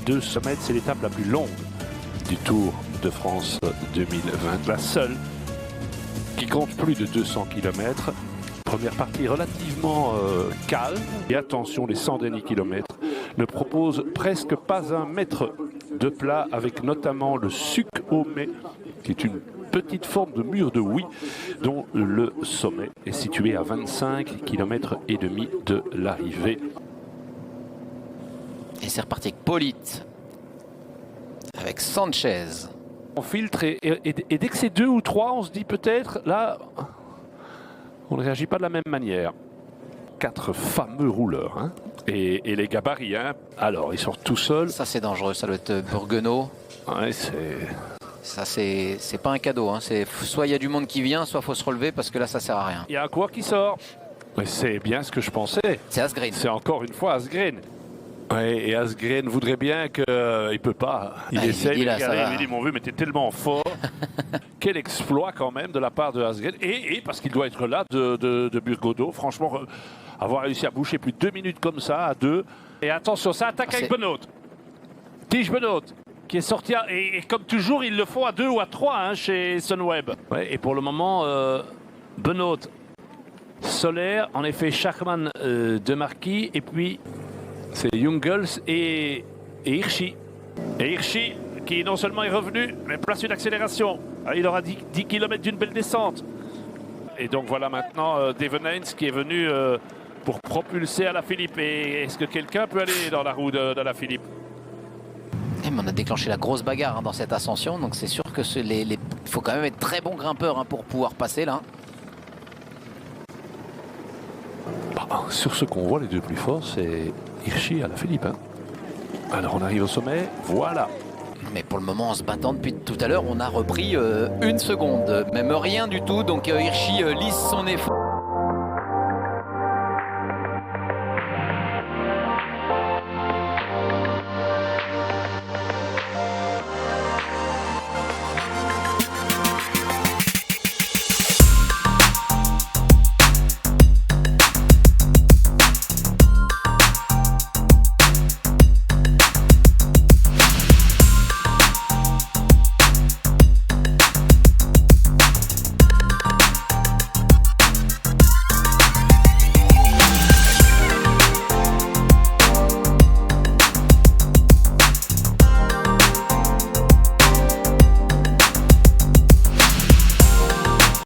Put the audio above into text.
2 sommets, c'est l'étape la plus longue du Tour de France 2020. La seule qui compte plus de 200 km. Première partie relativement calme. Et attention, les 100 derniers kilomètres ne proposent presque pas un mètre de plat, avec notamment le Suc au Mai, qui est une petite forme de mur de houille dont le sommet est situé à 25 km et demi de l'arrivée. Et c'est reparti avec Polite, avec Sanchez. On filtre et dès que c'est 2 ou 3, on se dit peut-être, là, on ne réagit pas de la même manière. 4 fameux rouleurs, hein, et les gabarits, hein. Alors, ils sortent tout seuls. Ça, c'est dangereux, ça doit être Burguenot. Ouais, c'est... Ça, c'est pas un cadeau, hein. Soit il y a du monde qui vient, soit il faut se relever, parce que là, ça sert à rien. Il y a un quoi qui sort. Mais c'est bien ce que je pensais. C'est Asgreen. C'est encore une fois Asgreen. Ouais, et Asgreen voudrait bien qu'il ne peut pas. Il essaye, il dit mon vieux, mais t'es tellement fort. Quel exploit quand même de la part de Asgreen. Et parce qu'il doit être là de Burgodeau. Franchement, avoir réussi à boucher plus de 2 minutes comme ça, à 2. Et attention, ça attaque avec Benoît. Tige Benoît, qui est sorti, et comme toujours, ils le font à 2 ou à 3 hein, chez Sunweb. Ouais, et pour le moment, Benoît, Solaire, en effet, Schachmann de Marquis, et puis c'est Jungels et Hirschi. Et Hirschi, qui non seulement est revenu, mais place une accélération. Il aura 10 km d'une belle descente. Et donc voilà maintenant Devenens qui est venu pour propulser Alaphilippe. Et est-ce que quelqu'un peut aller dans la roue d'Alaphilippe? On a déclenché la grosse bagarre hein, dans cette ascension, donc c'est sûr que il faut quand même être très bon grimpeur hein, pour pouvoir passer là. Sur ce qu'on voit, les deux plus forts, c'est Hirschi et Alaphilippe. Hein. Alors on arrive au sommet, voilà. Mais pour le moment, en se battant depuis tout à l'heure, on a repris 1 seconde, même rien du tout. Donc Hirschi lisse son effort.